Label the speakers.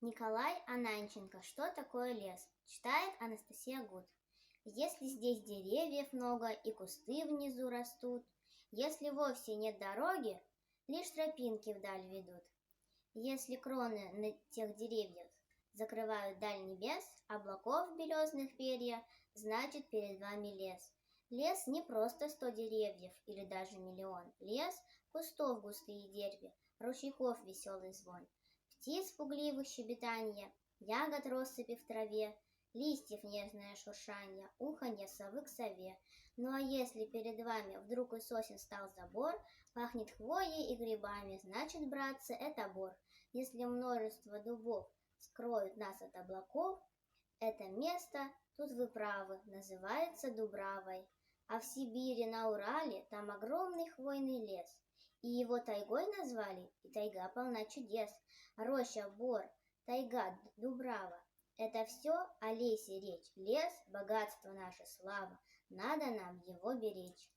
Speaker 1: Николай Ананченко. Что такое лес? Читает Анастасия Гуд. Если здесь деревьев много и кусты внизу растут, если вовсе нет дороги, лишь тропинки вдаль ведут. Если кроны на тех деревьев закрывают даль небес, облаков белесных перья, значит перед вами лес. Лес не просто 100 деревьев или даже миллион. Лес — кустов густые дерби, ручейков веселый звон, птиц пугливых щебетанье, ягод россыпи в траве, листьев нежное шуршанье, уханье совы к сове. Ну а если перед вами вдруг из сосен стал забор, пахнет хвоей и грибами, значит, братцы, это бор. Если множество дубов скроют нас от облаков, это место, тут вы правы, называется Дубравой. А в Сибири, на Урале, там огромный хвойный лес. И его тайгой назвали, и тайга полна чудес. Роща, бор, тайга, Дубрава — это все о лесе речь. Лес — богатство, наша слава, надо нам его беречь.